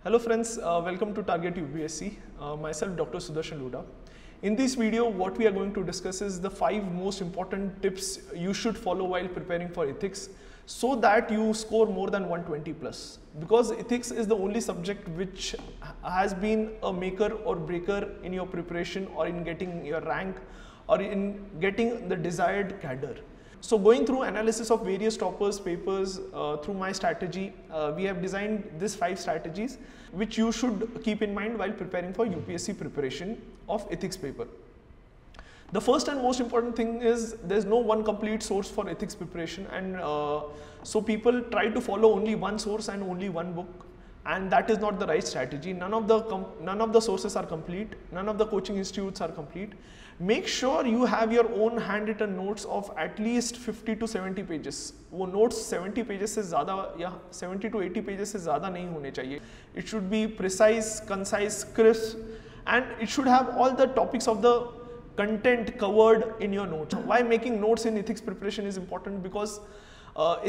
Hello friends, welcome to Target UPSC. Myself Dr. Sudarshan Luda. In this video, what we are going to discuss is the 5 most important tips you should follow while preparing for ethics so that you score more than 120 plus. Because ethics is the only subject which has been a maker or breaker in your preparation or in getting your rank or in getting the desired cadre. So going through analysis of various toppers papers through my strategy, we have designed these 5 strategies which you should keep in mind while preparing for UPSC preparation of ethics paper. The first and most important thing is there is no one complete source for ethics preparation, and so people try to follow only one source and only one book, and that is not the right strategy. None of the sources are complete, none of the coaching institutes are complete. Make sure you have your own handwritten notes of at least 50 to 70 pages. वो notes 70 pages से ज़्यादा या 70 to 80 pages से ज़्यादा नहीं होने चाहिए. It should be precise, concise, crisp, and it should have all the topics of the content covered in your notes. Why making notes in ethics preparation is important? Because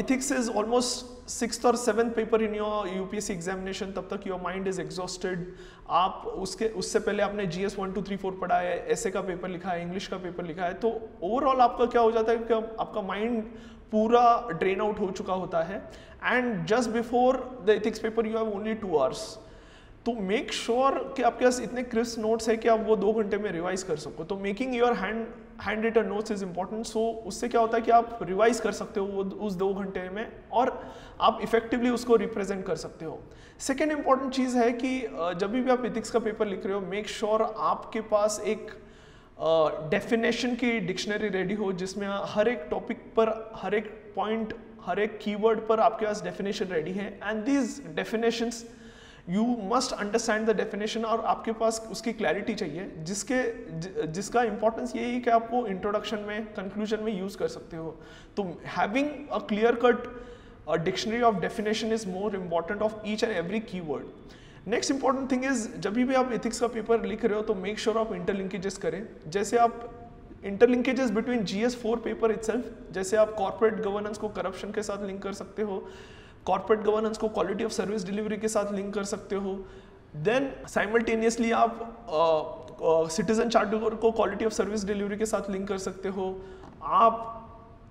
ethics is almost 6th or 7th paper in your UPSC examination. तब तक your mind is exhausted. आप उससे पहले आपने GS 1, 2, 3, 4 पढ़ा है, ऐसे का पेपर लिखा है, इंग्लिश का पेपर लिखा है, तो ओवरऑल आपका क्या हो जाता है कि आपका माइंड पूरा ड्रेन आउट हो चुका होता है. And just before the ethics paper you have only 2 hours. तो मेक श्योर कि आपके पास इतने क्रिस्प नोट्स है कि आप वो 2 घंटे में रिवाइज कर सको. तो making your handwritten notes is important. So उससे क्या होता है कि आप रिवाइज कर सकते हो वो उस 2 घंटे में और आप इफेक्टिवली उसको रिप्रेजेंट कर सकते हो. सेकेंड इंपॉर्टेंट चीज़ है कि जब भी आप एथिक्स का पेपर लिख रहे हो, मेक श्योर आपके पास एक डेफिनेशन की डिक्शनरी रेडी हो जिसमें हर एक टॉपिक पर, हर एक पॉइंट, हर एक कीवर्ड पर आपके पास डेफिनेशन रेडी है. And these definitions you must understand the definition, और आपके पास उसकी क्लैरिटी चाहिए जिसका इंपॉर्टेंस यही है कि आपको इंट्रोडक्शन में, कंक्लूजन में यूज कर सकते हो. तो having a clear cut dictionary of definition is more important of each and every keyword. Next important thing is जब भी आप एथिक्स का पेपर लिख रहे हो तो मेक श्योर आप इंटरलिंकेजेस करें. जैसे आप interlinkages between GS4 paper itself, जैसे आप कॉर्पोरेट गवर्नेंस को करप्शन के साथ लिंक कर सकते हो, कॉर्पोरेट गवर्नेंस को क्वालिटी ऑफ सर्विस डिलीवरी के साथ लिंक कर सकते हो. देन साइमल्टेनियसली आप सिटीजन चार्टर को क्वालिटी ऑफ सर्विस डिलीवरी के साथ लिंक कर सकते हो. आप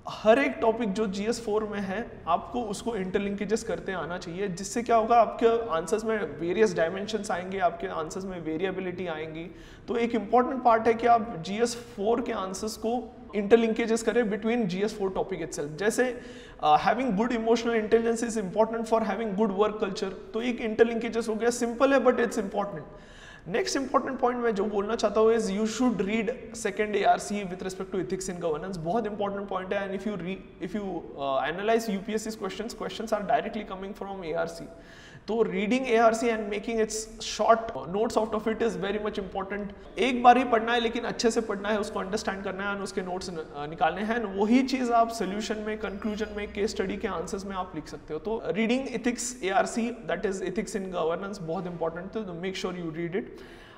हर एक टॉपिक जो GS4 में है आपको उसको इंटरलिंकेजेस करते आना चाहिए, जिससे क्या होगा आपके आंसर्स में वेरियस डायमेंशंस आएंगे, आपके आंसर्स में वेरिएबिलिटी आएंगी. तो एक इंपॉर्टेंट पार्ट है कि आप GS4 के आंसर्स को इंटरलिंकेजेस करें बिटवीन GS4 टॉपिक इटसेल्फ. जैसे having good emotional intelligence is important for having good work culture. तो एक इंटरलिंकेजेस हो गया, सिंपल है but it's important. Next important point मैं जो बोलना चाहता हूँ is you should read second ARC with respect to ethics in governance. बहुत इंपॉर्टेंट पॉइंट है. And if you analyse UPSC's questions are directly coming from ARC. तो reading ARC and making it's short notes out of it is very much important. एक बार ही पढ़ना है लेकिन अच्छे से पढ़ना है, उसको अंडरस्टैंड करना है और उसके नोट्स निकालने हैं. वही चीज़ आप सोल्यूशन में, कंक्लूजन में, केस स्टडी के आंसर्स में आप लिख सकते हो. तो reading ethics ARC, that is ethics in governance, बहुत इंपॉर्टेंट है. तो make sure you read it.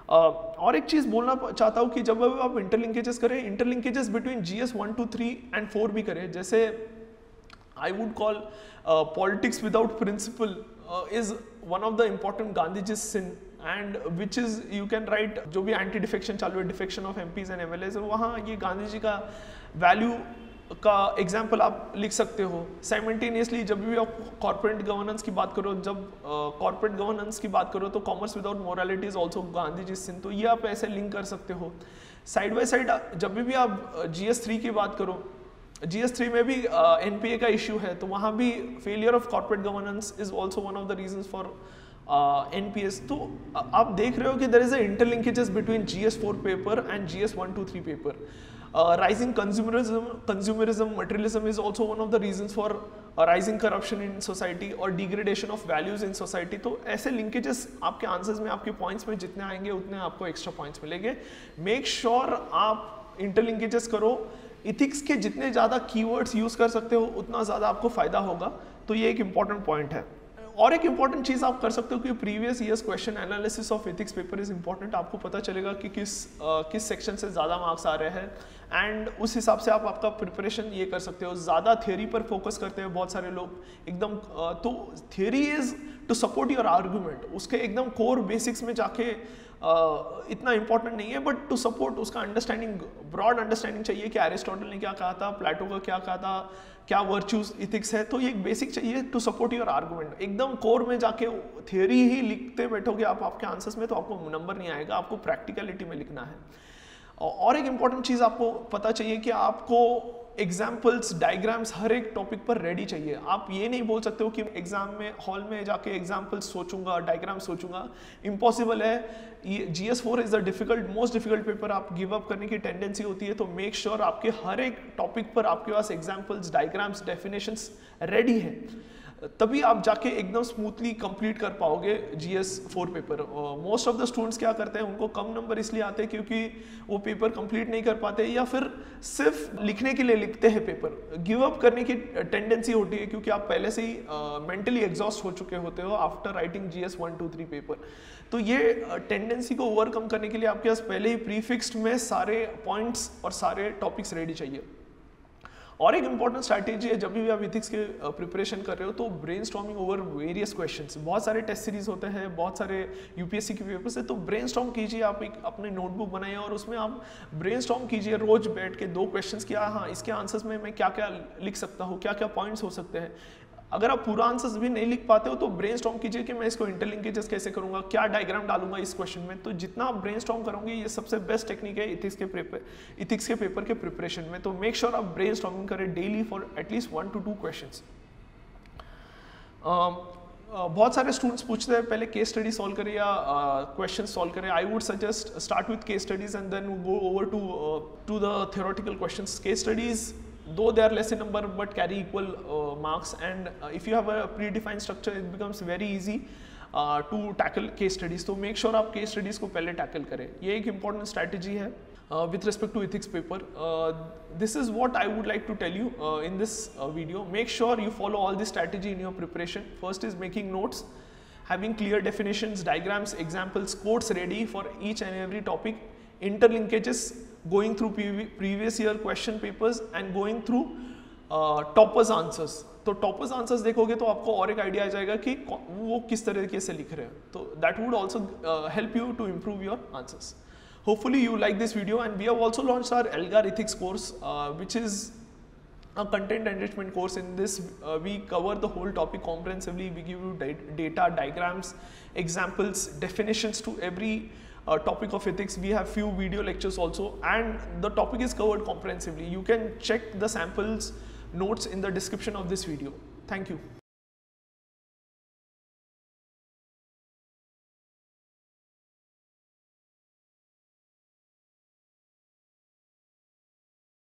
और एक चीज़ बोलना चाहता हूँ कि जब आप इंटरलिंकेजेस करें, इंटरलिंकेजेस बिटवीन GS 1, 2, 3 एंड 4 भी करें. जैसे I would call politics without principle is one of the important Gandhiji's sin, and which is you can write जो भी एंटी डिफेक्शन चालू है, defection of MPs and MLAs, वहाँ ये गांधी जी का वैल्यू का एग्जाम्पल आप लिख सकते हो. साइमल्टेनियसली जब भी आप कॉर्पोरेट गवर्नेंस की बात करो, जब कॉर्पोरेट गवर्नेंस की बात करो तो commerce without morality is also Gandhi ji sin. तो ये आप ऐसे लिंक कर सकते हो. साइड बाय साइड जब भी आप GS3 की बात करो, GS3 में भी NPA का इश्यू है, तो वहाँ भी failure of corporate governance is also one of the reasons for NPS. तो आप देख रहे हो कि there is a interlinkages between GS4 paper and GS 1, 2, 3 paper. Rising consumerism, materialism is also one of the reasons for rising corruption in society or degradation of values in society. तो ऐसे linkages आपके answers में, आपके points में जितने आएंगे उतने आपको एक्स्ट्रा पॉइंट्स मिलेंगे. मेक श्योर आप इंटरलिंकेजेस करो. इथिक्स के जितने ज़्यादा कीवर्ड्स यूज़ कर सकते हो उतना ज़्यादा आपको फ़ायदा होगा. तो ये एक इंपॉर्टेंट पॉइंट है. और एक इंपॉर्टेंट चीज़ आप कर सकते हो कि previous years question analysis of ethics paper is important. आपको पता चलेगा कि किस सेक्शन से ज़्यादा मार्क्स आ रहे हैं, एंड उस हिसाब से आप आपका प्रिपरेशन ये कर सकते हो। ज़्यादा थियोरी पर फोकस करते हैं बहुत सारे लोग एकदम, तो theory is to support your argument, उसके एकदम कोर बेसिक्स में जाके इतना इंपॉर्टेंट नहीं है, बट टू सपोर्ट उसका अंडरस्टैंडिंग, ब्रॉड अंडरस्टैंडिंग चाहिए कि एरिस्टोटल ने क्या कहा था, प्लेटो का क्या कहा था, क्या वर्च्यूज इथिक्स है, तो ये एक बेसिक चाहिए टू सपोर्ट योर आर्गुमेंट। एकदम कोर में जाके थियोरी ही लिखते बैठोगे आप आपके आंसर्स में, तो आपको नंबर नहीं आएगा, आपको प्रैक्टिकलिटी में लिखना है। और एक इंपॉर्टेंट चीज़ आपको पता चाहिए कि आपको एग्जाम्पल्स, डायग्राम्स हर एक टॉपिक पर रेडी चाहिए। आप ये नहीं बोल सकते हो कि एग्जाम में हॉल में जाके एग्जाम्पल्स सोचूंगा, डायग्राम सोचूंगा, इम्पॉसिबल है। ये GS4 is the most difficult paper, आप गिव अप करने की टेंडेंसी होती है। तो मेक श्योर आपके हर एक टॉपिक पर आपके पास एग्जाम्पल्स, डायग्राम्स, डेफिनेशंस रेडी है, तभी आप जाके एकदम स्मूथली कंप्लीट कर पाओगे GS4 paper. Most of the students क्या करते हैं, उनको कम नंबर इसलिए आते हैं क्योंकि वो पेपर कंप्लीट नहीं कर पाते, या फिर सिर्फ लिखने के लिए लिखते हैं पेपर। गिव अप करने की टेंडेंसी होती है क्योंकि आप पहले से ही मेंटली एग्जॉस्ट हो चुके होते हो आफ्टर राइटिंग GS1, 2, 3 पेपर। तो ये टेंडेंसी को ओवरकम करने के लिए आपके पास पहले ही प्रीफिक्स्ड में सारे पॉइंट्स और सारे टॉपिक्स रेडी चाहिए। और एक इंपॉर्टेंट स्ट्रैटेजी है, जब भी आप इथिक्स के प्रिपरेशन कर रहे हो तो ब्रेनस्टॉर्मिंग ओवर वेरियस क्वेश्चंस। बहुत सारे टेस्ट सीरीज होते हैं, बहुत सारे UPSC के पेपर्स है, तो ब्रेनस्टॉर्म कीजिए। आप एक अपने नोटबुक बनाइए और उसमें आप ब्रेनस्टॉर्म कीजिए, रोज बैठ के 2 क्वेश्चंस किया, हाँ इसके आंसर्स में मैं क्या क्या लिख सकता हूँ, क्या क्या पॉइंट्स हो सकते हैं। अगर आप पूरा आंसर्स भी नहीं लिख पाते हो तो ब्रेनस्टॉर्म कीजिए कि मैं इसको इंटरलिंकेजेस कैसे करूंगा, क्या डायग्राम डालूंगा इस क्वेश्चन में। तो जितना आप ब्रेनस्टॉर्म करोगे, ये सबसे बेस्ट टेक्निक है इथिक्स के पेपर के प्रिपरेशन में। तो मेक श्योर आप ब्रेनस्टॉर्मिंग करें daily for at least 1 to 2 questions. बहुत सारे स्टूडेंट्स पूछते हैं पहले केस स्टडी सॉल्व करें या क्वेश्चन सॉल्व करें। I would suggest start with case studies and then go over to the theoretical questions. Case studies, though they are less in number but carry equal marks, and if you have a predefined structure it becomes very easy to tackle case studies. तो make sure आप case studies को पहले tackle करें, ये एक important strategy है with respect to ethics paper. This is what I would like to tell you in this video. Make sure you follow all this strategy in your preparation. First is making notes, having clear definitions, diagrams, examples, quotes ready for each and every topic, interlinkages, going through previous year question papers and going through toppers answers. तो toppers answers देखोगे तो आपको और एक idea आ जाएगा कि वो किस तरीके से लिख रहे हैं, तो that would also help you to improve your answers. Hopefully you like this video, and we have also launched our Elgar Ethics course, which is a content enrichment course. In this we cover the whole topic comprehensively. We give you data, diagrams, examples, definitions to every topic of ethics. We have few video lectures also, and the topic is covered comprehensively. You can check the samples notes in the description of this video. Thank you.